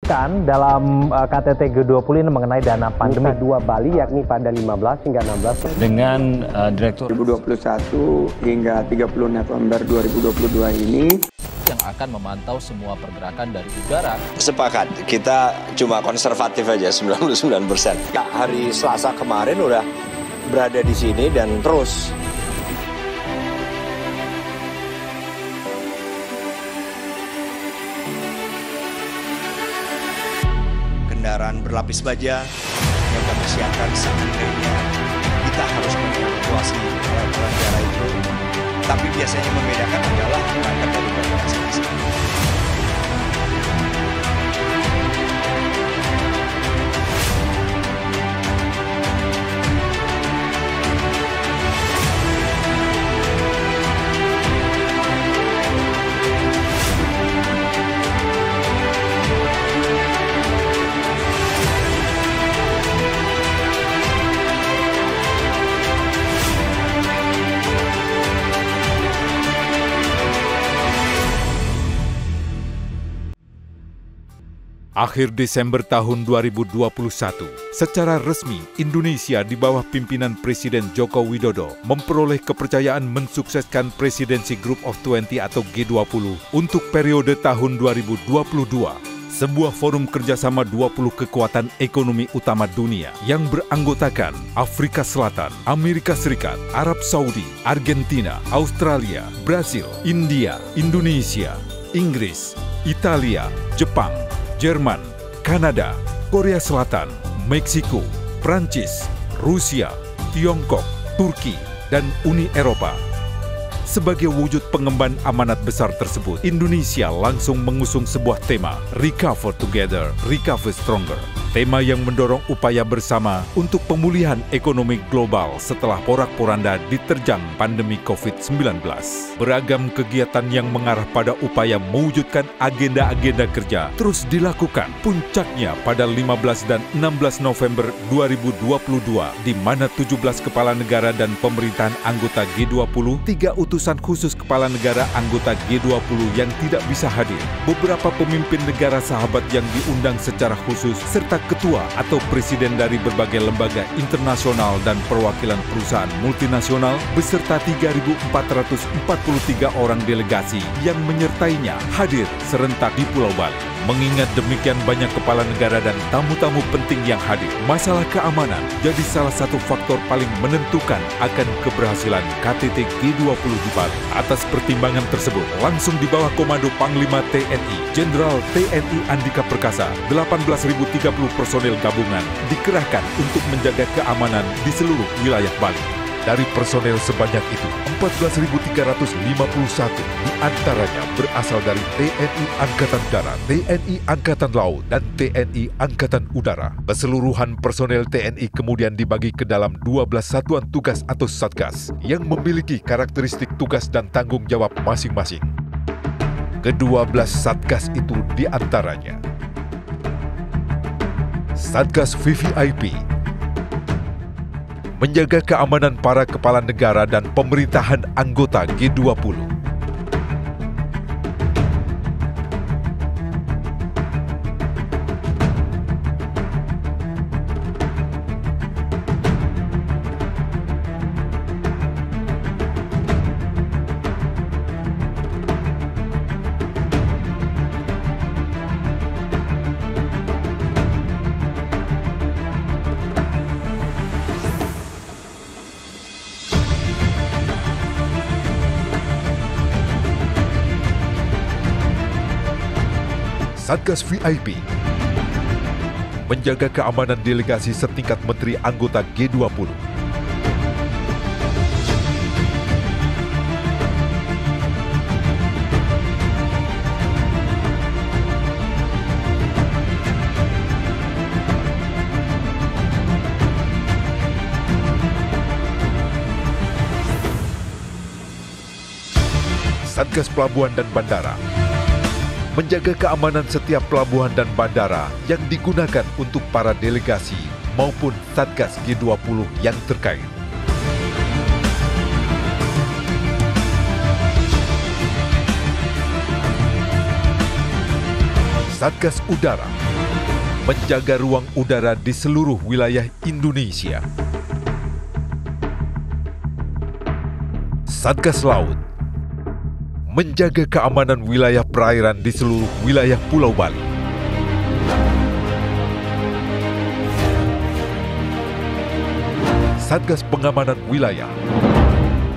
Kan dalam KTT G20 ini mengenai dana pandemi dua Bali yakni pada 15 hingga 16 dengan Direktur 2021 hingga 30 November 2022 ini yang akan memantau semua pergerakan dari udara. Sepakat, kita cuma konservatif aja 99%. Ya, hari Selasa kemarin udah berada di sini dan terus. Kendaraan berlapis baja yang kami siapkan seandainya kita harus mengevakuasi pengendara itu. Tapi biasanya membedakan adalah berangkat dari kota masing-masing. Akhir Desember tahun 2021, secara resmi Indonesia di bawah pimpinan Presiden Joko Widodo memperoleh kepercayaan mensukseskan presidensi Group of 20 atau G20 untuk periode tahun 2022. Sebuah forum kerjasama 20 kekuatan ekonomi utama dunia yang beranggotakan Afrika Selatan, Amerika Serikat, Arab Saudi, Argentina, Australia, Brasil, India, Indonesia, Inggris, Italia, Jepang, Jerman, Kanada, Korea Selatan, Meksiko, Prancis, Rusia, Tiongkok, Turki, dan Uni Eropa. Sebagai wujud pengemban amanat besar tersebut, Indonesia langsung mengusung sebuah tema, Recover Together, Recover Stronger. Tema yang mendorong upaya bersama untuk pemulihan ekonomi global setelah porak-poranda diterjang pandemi COVID-19. Beragam kegiatan yang mengarah pada upaya mewujudkan agenda-agenda kerja terus dilakukan. Puncaknya pada 15 dan 16 November 2022, di mana 17 kepala negara dan pemerintahan anggota G20, 3 utusan khusus kepala negara anggota G20 yang tidak bisa hadir, beberapa pemimpin negara sahabat yang diundang secara khusus, serta ketua atau presiden dari berbagai lembaga internasional dan perwakilan perusahaan multinasional beserta 3.443 orang delegasi yang menyertainya hadir serentak di Pulau Bali. Mengingat demikian banyak kepala negara dan tamu-tamu penting yang hadir, masalah keamanan jadi salah satu faktor paling menentukan akan keberhasilan KTT G20 di Bali. Atas pertimbangan tersebut, langsung di bawah komando Panglima TNI, Jenderal TNI Andika Perkasa, 18.030 personel gabungan dikerahkan untuk menjaga keamanan di seluruh wilayah Bali. Dari personel sebanyak itu, 14.351 diantaranya berasal dari TNI Angkatan Darat, TNI Angkatan Laut, dan TNI Angkatan Udara. Keseluruhan personel TNI kemudian dibagi ke dalam 12 satuan tugas atau satgas yang memiliki karakteristik tugas dan tanggung jawab masing-masing. Ke-12 satgas itu diantaranya Satgas VVIP, menjaga keamanan para kepala negara dan pemerintahan anggota G20. Satgas VIP, menjaga keamanan delegasi setingkat menteri anggota G20. Satgas Pelabuhan dan Bandara, menjaga keamanan setiap pelabuhan dan bandara yang digunakan untuk para delegasi maupun Satgas G20 yang terkait. Satgas Udara menjaga ruang udara di seluruh wilayah Indonesia. Satgas Laut menjaga keamanan wilayah perairan di seluruh wilayah Pulau Bali. Satgas Pengamanan Wilayah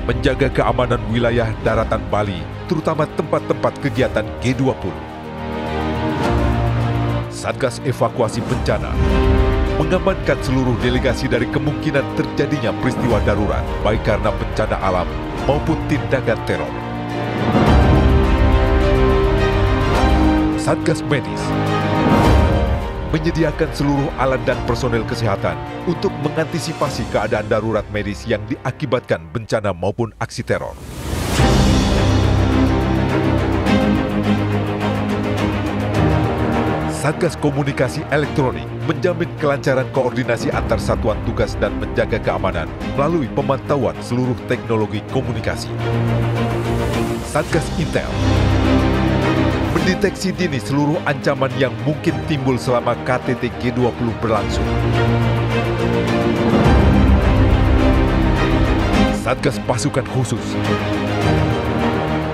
menjaga keamanan wilayah daratan Bali, terutama tempat-tempat kegiatan G20. Satgas Evakuasi Bencana mengamankan seluruh delegasi dari kemungkinan terjadinya peristiwa darurat, baik karena bencana alam maupun tindakan teror. Satgas Medis menyediakan seluruh alat dan personel kesehatan untuk mengantisipasi keadaan darurat medis yang diakibatkan bencana maupun aksi teror. Satgas Komunikasi Elektronik menjamin kelancaran koordinasi antar satuan tugas dan menjaga keamanan melalui pemantauan seluruh teknologi komunikasi. Satgas Intel mendeteksi dini seluruh ancaman yang mungkin timbul selama KTT G20 berlangsung. Satgas Pasukan Khusus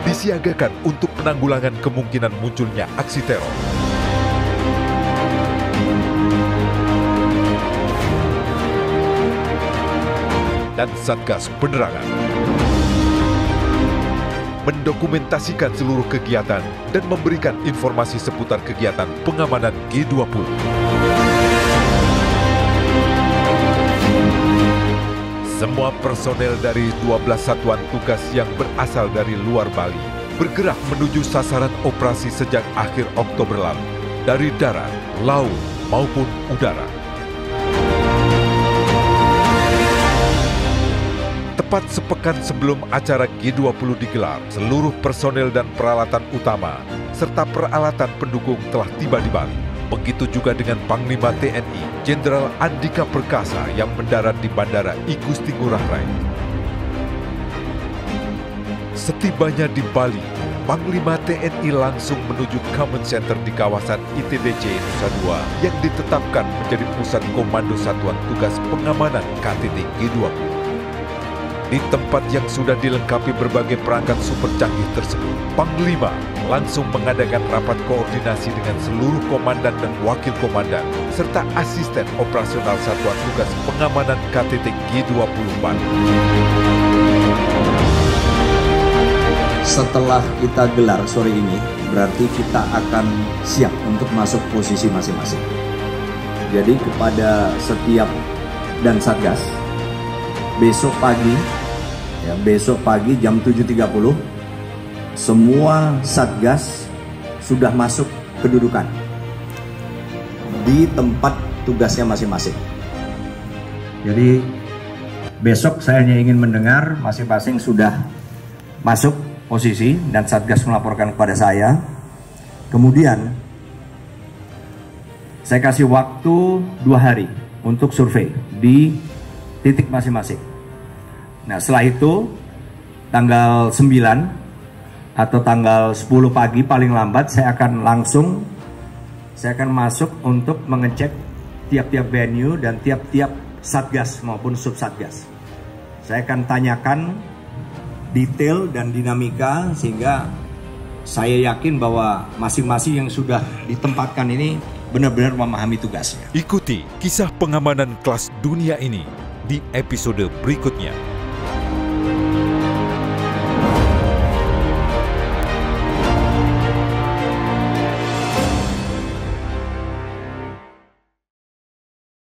disiagakan untuk penanggulangan kemungkinan munculnya aksi teror. Dan Satgas Penerangan mendokumentasikan seluruh kegiatan dan memberikan informasi seputar kegiatan pengamanan G20. Semua personel dari 12 satuan tugas yang berasal dari luar Bali bergerak menuju sasaran operasi sejak akhir Oktober lalu, dari darat, laut, maupun udara. Tepat sepekan sebelum acara G20 digelar, seluruh personel dan peralatan utama serta peralatan pendukung telah tiba di Bali. Begitu juga dengan Panglima TNI, Jenderal Andika Perkasa yang mendarat di Bandara I Gusti Ngurah Rai. Setibanya di Bali, Panglima TNI langsung menuju Command Center di kawasan ITDC Nusa Dua yang ditetapkan menjadi pusat komando Satuan Tugas Pengamanan KTT G20. Di tempat yang sudah dilengkapi berbagai perangkat super canggih tersebut, Panglima langsung mengadakan rapat koordinasi dengan seluruh komandan dan wakil komandan, serta asisten operasional Satuan Tugas Pengamanan KTT G20 Bali. Setelah kita gelar sore ini, berarti kita akan siap untuk masuk posisi masing-masing. Jadi kepada setiap dan Satgas, besok pagi jam 7.30 semua Satgas sudah masuk kedudukan di tempat tugasnya masing-masing. Jadi besok saya hanya ingin mendengar masing-masing sudah masuk posisi dan Satgas melaporkan kepada saya. Kemudian saya kasih waktu 2 hari untuk survei di titik masing-masing. Nah, setelah itu tanggal 9 atau tanggal 10 pagi paling lambat saya akan masuk untuk mengecek tiap-tiap venue dan tiap-tiap Satgas maupun subsatgas. Saya akan tanyakan detail dan dinamika sehingga saya yakin bahwa masing-masing yang sudah ditempatkan ini benar-benar memahami tugasnya. Ikuti kisah pengamanan kelas dunia ini di episode berikutnya.